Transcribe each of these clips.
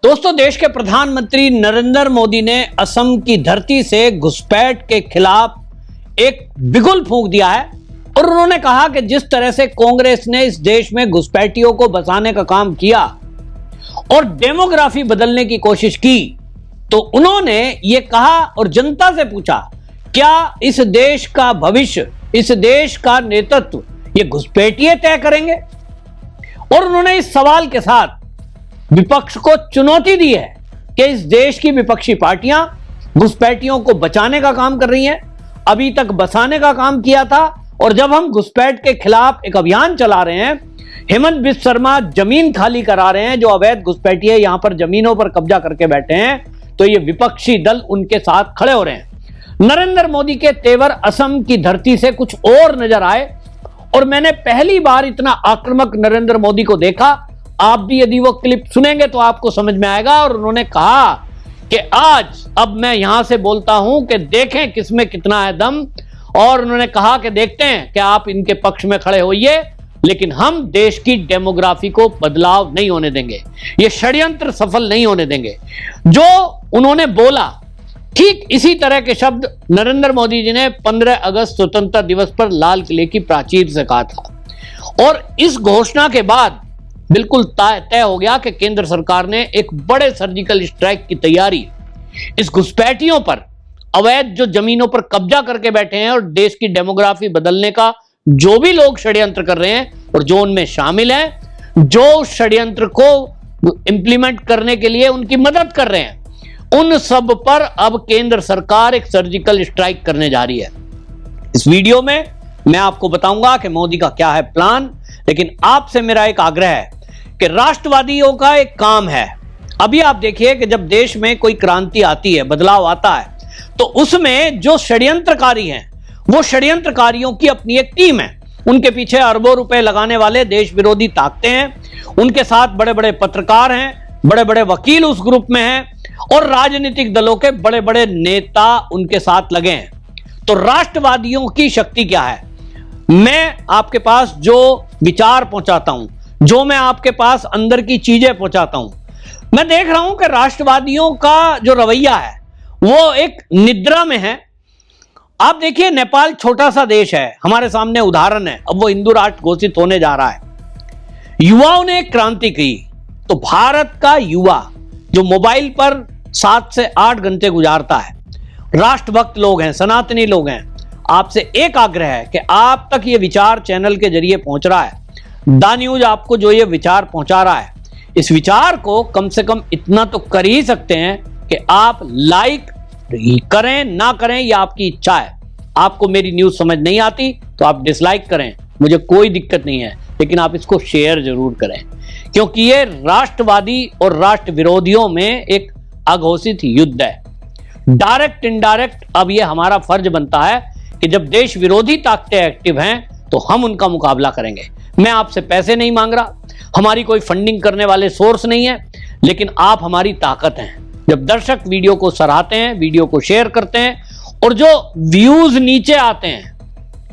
दोस्तों, देश के प्रधानमंत्री नरेंद्र मोदी ने असम की धरती से घुसपैठ के खिलाफ एक बिगुल फूंक दिया है और उन्होंने कहा कि जिस तरह से कांग्रेस ने इस देश में घुसपैठियों को बचाने का काम किया और डेमोग्राफी बदलने की कोशिश की, तो उन्होंने यह कहा और जनता से पूछा, क्या इस देश का भविष्य, इस देश का नेतृत्व ये घुसपैठिए तय करेंगे? और उन्होंने इस सवाल के साथ विपक्ष को चुनौती दी है कि इस देश की विपक्षी पार्टियां घुसपैठियों को बचाने का काम कर रही हैं, अभी तक बचाने का काम किया था। और जब हम घुसपैठ के खिलाफ एक अभियान चला रहे हैं, हेमंत बिस्व शर्मा जमीन खाली करा रहे हैं, जो अवैध घुसपैठिए यहां पर जमीनों पर कब्जा करके बैठे हैं, तो ये विपक्षी दल उनके साथ खड़े हो रहे हैं। नरेंद्र मोदी के तेवर असम की धरती से कुछ और नजर आए और मैंने पहली बार इतना आक्रामक नरेंद्र मोदी को देखा। आप भी यदि वो क्लिप सुनेंगे तो आपको समझ में आएगा। और उन्होंने कहा कि आज अब मैं यहां से बोलता हूं कि देखें किसमें कितना है दम। और उन्होंने कहा कि देखते हैं कि आप इनके पक्ष में खड़े होइए, लेकिन हम देश की डेमोग्राफी को बदलाव नहीं होने देंगे, ये षड्यंत्र सफल नहीं होने देंगे। जो उन्होंने बोला, ठीक इसी तरह के शब्द नरेंद्र मोदी जी ने 15 अगस्त स्वतंत्रता दिवस पर लाल किले की प्राचीर से कहा था। और इस घोषणा के बाद बिल्कुल तय हो गया कि केंद्र सरकार ने एक बड़े सर्जिकल स्ट्राइक की तैयारी, इस घुसपैठियों पर, अवैध जो जमीनों पर कब्जा करके बैठे हैं और देश की डेमोग्राफी बदलने का जो भी लोग षड्यंत्र कर रहे हैं और जो उनमें शामिल हैं, जो षड्यंत्र को इंप्लीमेंट करने के लिए उनकी मदद कर रहे हैं, उन सब पर अब केंद्र सरकार एक सर्जिकल स्ट्राइक करने जा रही है। इस वीडियो में मैं आपको बताऊंगा कि मोदी का क्या है प्लान, लेकिन आपसे मेरा एक आग्रह है कि राष्ट्रवादियों का एक काम है। अभी आप देखिए कि जब देश में कोई क्रांति आती है, बदलाव आता है, तो उसमें जो षड्यंत्रकारी हैं, वो षड्यंत्रकारियों की अपनी एक टीम है। उनके पीछे अरबों रुपए लगाने वाले देश विरोधी ताकतें हैं, उनके साथ बड़े बड़े पत्रकार हैं, बड़े बड़े वकील उस ग्रुप में हैं और राजनीतिक दलों के बड़े बड़े नेता उनके साथ लगे हैं। तो राष्ट्रवादियों की शक्ति क्या है? मैं आपके पास जो विचार पहुंचाता हूं, जो मैं आपके पास अंदर की चीजें पहुंचाता हूं, मैं देख रहा हूं कि राष्ट्रवादियों का जो रवैया है वो एक निद्रा में है। आप देखिए, नेपाल छोटा सा देश है, हमारे सामने उदाहरण है, अब वो हिंदू राष्ट्र घोषित होने जा रहा है। युवाओं ने क्रांति की, तो भारत का युवा जो मोबाइल पर 7 से 8 घंटे गुजारता है, राष्ट्रभक्त लोग हैं, सनातनी लोग हैं, आपसे एक आग्रह है कि आप तक ये विचार चैनल के जरिए पहुंच रहा है, दा न्यूज आपको जो ये विचार पहुंचा रहा है, इस विचार को कम से कम इतना तो कर ही सकते हैं कि आप लाइक करें, ना करें, यह आपकी इच्छा है। आपको मेरी न्यूज समझ नहीं आती तो आप डिसलाइक करें, मुझे कोई दिक्कत नहीं है, लेकिन आप इसको शेयर जरूर करें, क्योंकि ये राष्ट्रवादी और राष्ट्र विरोधियों में एक अघोषित युद्ध है। डायरेक्ट इनडायरेक्ट अब ये हमारा फर्ज बनता है कि जब देश विरोधी ताकतें एक्टिव हैं तो हम उनका मुकाबला करेंगे। मैं आपसे पैसे नहीं मांग रहा, हमारी कोई फंडिंग करने वाले सोर्स नहीं है, लेकिन आप हमारी ताकत हैं। जब दर्शक वीडियो को सराहते हैं, वीडियो को शेयर करते हैं और जो व्यूज नीचे आते हैं,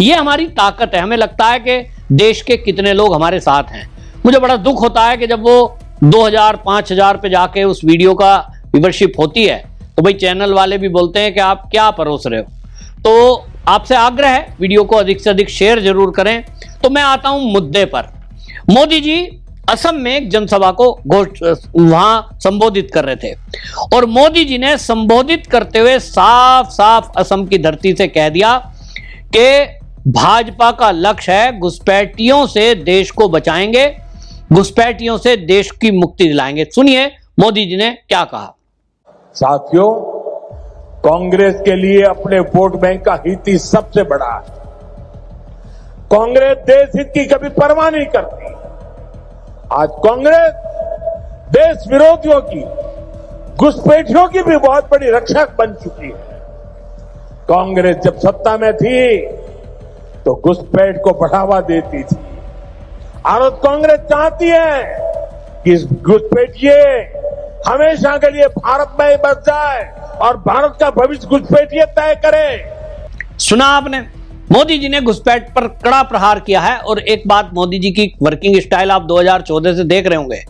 ये हमारी ताकत है। हमें लगता है कि देश के कितने लोग हमारे साथ हैं। मुझे बड़ा दुख होता है कि जब वो 2000-5000 पे जाके उस वीडियो का व्यूवरशिप होती है तो भाई चैनल वाले भी बोलते हैं कि आप क्या परोस रहे हो। तो आपसे आग्रह है, वीडियो को अधिक से अधिक शेयर जरूर करें। तो मैं आता हूं मुद्दे पर। मोदी जी असम में एक जनसभा को वहां संबोधित कर रहे थे और मोदी जी ने संबोधित करते हुए साफ साफ असम की धरती से कह दिया कि भाजपा का लक्ष्य है घुसपैठियों से देश को बचाएंगे, घुसपैठियों से देश की मुक्ति दिलाएंगे। सुनिए मोदी जी ने क्या कहा। साथियों, कांग्रेस के लिए अपने वोट बैंक का हित ही सबसे बड़ा है। कांग्रेस देश हित की कभी परवाह नहीं करती। आज कांग्रेस देश विरोधियों की, घुसपैठियों की भी बहुत बड़ी रक्षक बन चुकी है। कांग्रेस जब सत्ता में थी तो घुसपैठ को बढ़ावा देती थी और कांग्रेस चाहती है कि घुसपैठिए हमेशा के लिए भारत में ही बस जाए और भारत का भविष्य घुसपैठिए तय करे। सुना आपने, मोदी जी ने घुसपैठ पर कड़ा प्रहार किया है। और एक बात, मोदी जी की वर्किंग स्टाइल आप 2014 से देख रहे होंगे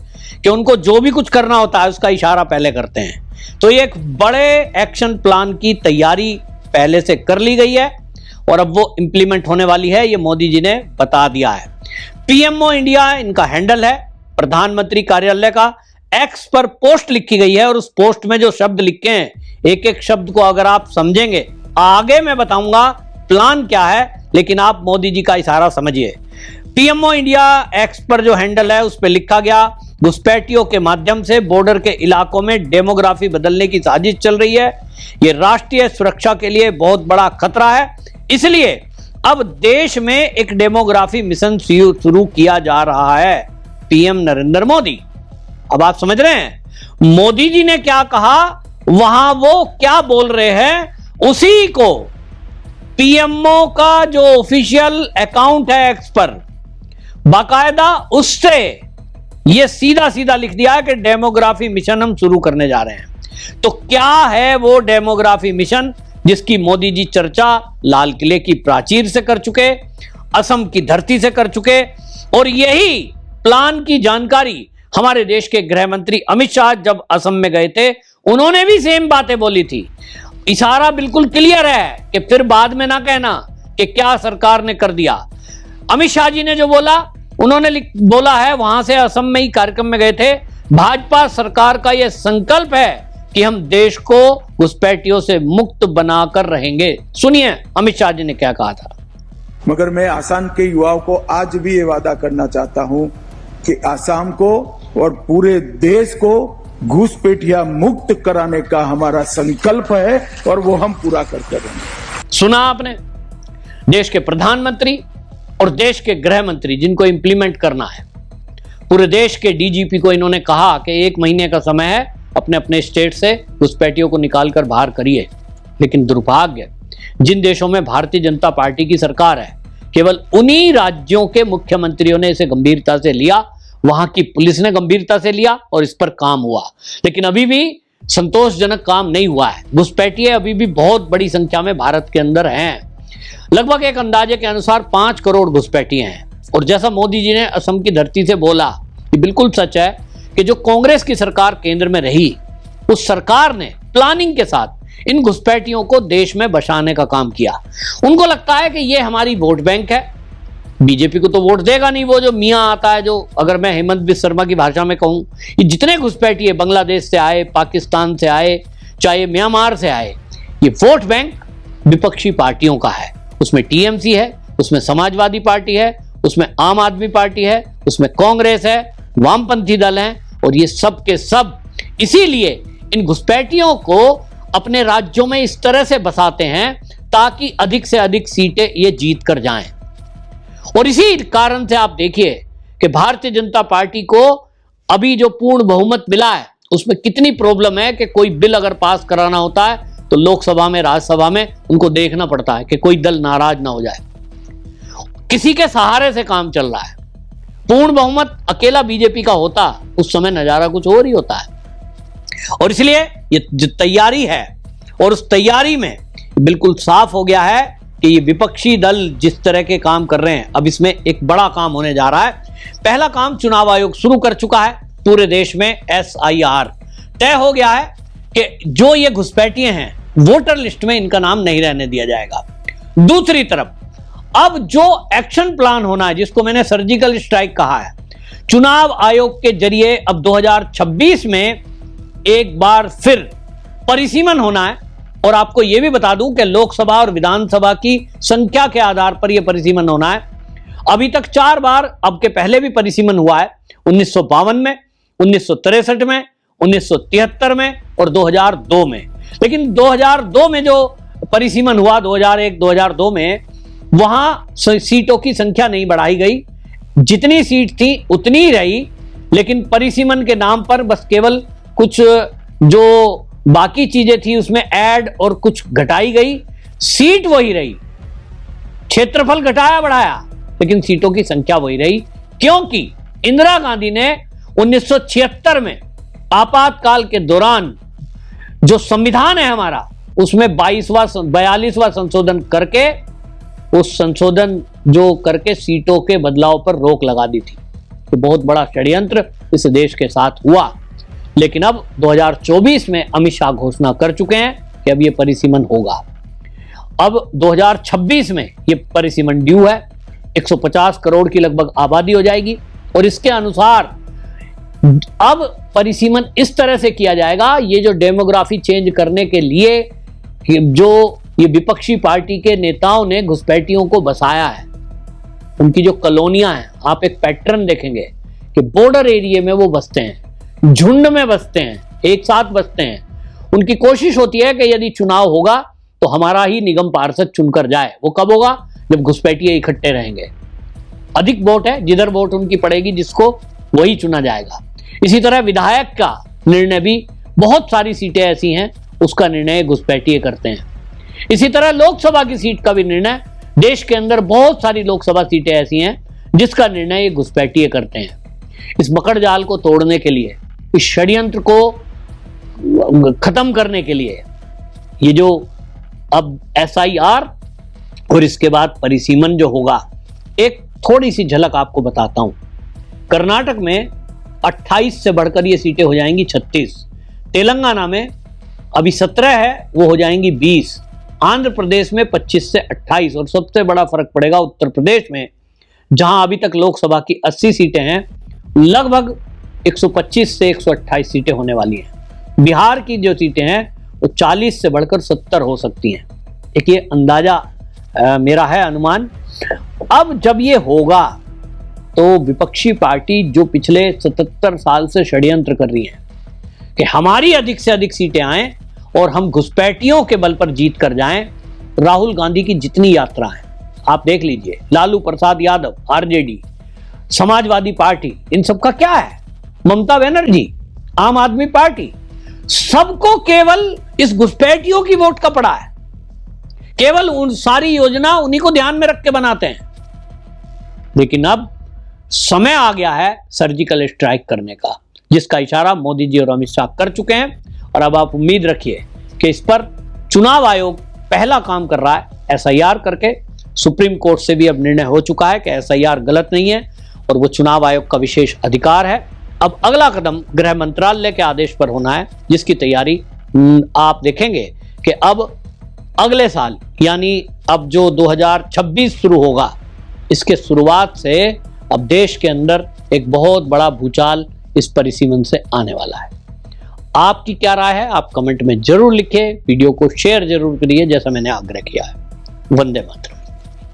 कि उनको जो भी कुछ करना होता है उसका इशारा पहले करते हैं। तो ये एक बड़े एक्शन प्लान की तैयारी पहले से कर ली गई है और अब वो इंप्लीमेंट होने वाली है, ये मोदी जी ने बता दिया है। पीएमओ इंडिया इनका हैंडल है। प्रधानमंत्री कार्यालय का एक्स पर पोस्ट लिखी गई है और उस पोस्ट में जो शब्द लिखे हैं, एक एक शब्द को अगर आप समझेंगे, आगे मैं बताऊंगा प्लान क्या है, लेकिन आप मोदी जी का इशारा समझिए। पीएमओ इंडिया एक्स पर जो हैंडल है उस पर लिखा गया, घुसपैठियों के माध्यम से बॉर्डर के इलाकों में डेमोग्राफी बदलने की साजिश चल रही है। यह राष्ट्रीय सुरक्षा के लिए बहुत बड़ा खतरा है, इसलिए अब देश में एक डेमोग्राफी मिशन शुरू किया जा रहा है। पीएम नरेंद्र मोदी, अब आप समझ रहे हैं मोदी जी ने क्या कहा, वहां वो क्या बोल रहे हैं, उसी को पीएमओ का जो ऑफिशियल अकाउंट है एक्स पर, बाकायदा उससे ये सीधा सीधा लिख दिया है कि डेमोग्राफी मिशन हम शुरू करने जा रहे हैं। तो क्या है वो डेमोग्राफी मिशन जिसकी मोदी जी चर्चा लाल किले की प्राचीर से कर चुके, असम की धरती से कर चुके, और यही प्लान की जानकारी हमारे देश के गृह मंत्री अमित शाह जब असम में गए थे, उन्होंने भी सेम बातें बोली थी। इशारा बिल्कुल क्लियर है कि फिर बाद में ना कहना कि क्या सरकार ने कर दिया। अमित शाह जी ने जो बोला, उन्होंने बोला है, वहां से असम में ही कार्यक्रम में गए थे, भाजपा सरकार का यह संकल्प है कि हम देश को घुसपैठियों से मुक्त बनाकर रहेंगे। सुनिए अमित शाह जी ने क्या कहा था। मगर मैं आसाम के युवाओं को आज भी ये वादा करना चाहता हूं कि आसाम को और पूरे देश को घुसपैठिया मुक्त कराने का हमारा संकल्प है और वो हम पूरा करते रहेंगे। सुना आपने, देश के प्रधानमंत्री और देश के गृह मंत्री जिनको इंप्लीमेंट करना है, पूरे देश के डीजीपी को इन्होंने कहा कि 1 महीने का समय है, अपने अपने स्टेट से घुसपैठियों को निकालकर बाहर करिए। लेकिन दुर्भाग्य, जिन देशों में भारतीय जनता पार्टी की सरकार है, केवल उन्हीं राज्यों के मुख्यमंत्रियों ने इसे गंभीरता से लिया, वहां की पुलिस ने गंभीरता से लिया और इस पर काम हुआ। लेकिन अभी भी संतोषजनक काम नहीं हुआ है। घुसपैठिए अभी भी बहुत बड़ी संख्या में भारत के अंदर हैं। लगभग एक अंदाजे के अनुसार 5 करोड़ घुसपैठिए हैं। और जैसा मोदी जी ने असम की धरती से बोला, ये बिल्कुल सच है कि जो कांग्रेस की सरकार केंद्र में रही, उस सरकार ने प्लानिंग के साथ इन घुसपैठियों को देश में बसाने का काम किया। उनको लगता है कि ये हमारी वोट बैंक है, बीजेपी को तो वोट देगा नहीं वो जो मियां आता है, जो अगर मैं हेमंत बिस्वा शर्मा की भाषा में कहूं, ये जितने घुसपैठिए बांग्लादेश से आए, पाकिस्तान से आए, चाहे म्यांमार से आए, ये वोट बैंक विपक्षी पार्टियों का है। उसमें टीएमसी है, उसमें समाजवादी पार्टी है, उसमें आम आदमी पार्टी है, उसमें कांग्रेस है, वामपंथी दल हैं, और ये सब के सब इसीलिए इन घुसपैठियों को अपने राज्यों में इस तरह से बसाते हैं ताकि अधिक से अधिक सीटें ये जीत कर जाएं। और इसी कारण से आप देखिए कि भारतीय जनता पार्टी को अभी जो पूर्ण बहुमत मिला है उसमें कितनी प्रॉब्लम है कि कोई बिल अगर पास कराना होता है तो लोकसभा में, राज्यसभा में उनको देखना पड़ता है कि कोई दल नाराज ना हो जाए। किसी के सहारे से काम चल रहा है। पूर्ण बहुमत अकेला बीजेपी का होता, उस समय नजारा कुछ और ही होता है। और इसलिए ये जो तैयारी है, और उस तैयारी में बिल्कुल साफ हो गया है कि ये विपक्षी दल जिस तरह के काम कर रहे हैं, अब इसमें एक बड़ा काम होने जा रहा है। पहला काम चुनाव आयोग शुरू कर चुका है। पूरे देश में SIR तय हो गया है कि जो ये घुसपैठिए हैं, वोटर लिस्ट में इनका नाम नहीं रहने दिया जाएगा। दूसरी तरफ अब जो एक्शन प्लान होना है, जिसको मैंने सर्जिकल स्ट्राइक कहा है, चुनाव आयोग के जरिए अब 2026 में एक बार फिर परिसीमन होना है। और आपको यह भी बता दूं कि लोकसभा और विधानसभा की संख्या के आधार पर यह परिसीमन होना है। अभी तक 4 बार, अब के पहले भी परिसीमन हुआ है, 1952 में, 1963 में, 1973 में और 2002 में। लेकिन 2002 में जो परिसीमन हुआ, 2001-2002 में, वहां सीटों की संख्या नहीं बढ़ाई गई, जितनी सीट थी उतनी ही रही। लेकिन परिसीमन के नाम पर बस केवल कुछ जो बाकी चीजें थी उसमें ऐड और कुछ घटाई गई, सीट वही रही, क्षेत्रफल घटाया बढ़ाया, लेकिन सीटों की संख्या वही रही। क्योंकि इंदिरा गांधी ने 1976 में आपातकाल के दौरान जो संविधान है हमारा, उसमें 42वां संशोधन करके उस संशोधन जो करके सीटों के बदलाव पर रोक लगा दी थी। तो बहुत बड़ा षड्यंत्र इस देश के साथ हुआ। लेकिन अब 2024 में अमित शाह घोषणा कर चुके हैं कि अब ये परिसीमन होगा। अब 2026 में ये परिसीमन ड्यू है। 150 करोड़ की लगभग आबादी हो जाएगी और इसके अनुसार अब परिसीमन इस तरह से किया जाएगा। ये जो डेमोग्राफी चेंज करने के लिए जो ये विपक्षी पार्टी के नेताओं ने घुसपैठियों को बसाया है, उनकी जो कॉलोनियां हैं, आप एक पैटर्न देखेंगे कि बॉर्डर एरिया में वो बसते हैं, झुंड में बसते हैं, एक साथ बसते हैं। उनकी कोशिश होती है कि यदि चुनाव होगा तो हमारा ही निगम पार्षद चुनकर जाए। वो कब होगा? जब घुसपैठिए इकट्ठे रहेंगे। अधिक वोट है, जिधर वोट उनकी पड़ेगी जिसको, वही चुना जाएगा। इसी तरह विधायक का निर्णय भी, बहुत सारी सीटें ऐसी हैं उसका निर्णय घुसपैठिए करते हैं। इसी तरह लोकसभा की सीट का भी निर्णय, देश के अंदर बहुत सारी लोकसभा सीटें ऐसी हैं जिसका निर्णय ये घुसपैठिए करते हैं। इस मकड़ जाल को तोड़ने के लिए, इस षड्यंत्र को खत्म करने के लिए ये जो अब SIR और इसके बाद परिसीमन जो होगा, एक थोड़ी सी झलक आपको बताता हूं। कर्नाटक में 28 से बढ़कर ये सीटें हो जाएंगी 36। तेलंगाना में अभी 17 है, वो हो जाएंगी 20। आंध्र प्रदेश में 25 से 28 और सबसे बड़ा फर्क पड़ेगा उत्तर प्रदेश में, जहां अभी तक लोकसभा की 80 सीटें हैं, लगभग 125 से 128 सीटें होने वाली हैं। बिहार की जो सीटें हैं वो 40 से बढ़कर 70 हो सकती हैं। एक ये अंदाजा मेरा है, अनुमान। अब जब ये होगा तो विपक्षी पार्टी जो पिछले 77 साल से षड्यंत्र कर रही है कि हमारी अधिक से अधिक सीटें आएं और हम घुसपैठियों के बल पर जीत कर जाएं, राहुल गांधी की जितनी यात्रा है आप देख लीजिए, लालू प्रसाद यादव, RJD, समाजवादी पार्टी, इन सबका क्या है, ममता बनर्जी, आम आदमी पार्टी, सबको केवल इस घुसपैठियों की वोट का पड़ा है। केवल उन सारी योजना उन्हीं को ध्यान में रख के बनाते हैं। लेकिन अब समय आ गया है सर्जिकल स्ट्राइक करने का, जिसका इशारा मोदी जी और अमित शाह कर चुके हैं। और अब आप उम्मीद रखिए कि इस पर चुनाव आयोग पहला काम कर रहा है SIR करके। सुप्रीम कोर्ट से भी अब निर्णय हो चुका है कि SIR गलत नहीं है और वो चुनाव आयोग का विशेष अधिकार है। अब अगला कदम गृह मंत्रालय के आदेश पर होना है, जिसकी तैयारी आप देखेंगे कि अब अगले साल, यानी अब जो 2026 शुरू होगा, इसके शुरुआत से अब देश के अंदर एक बहुत बड़ा भूचाल इस परिसीमन से आने वाला है। आपकी क्या राय है आप कमेंट में जरूर लिखिए, वीडियो को शेयर जरूर करिए जैसा मैंने आग्रह किया है। वंदे मातरम।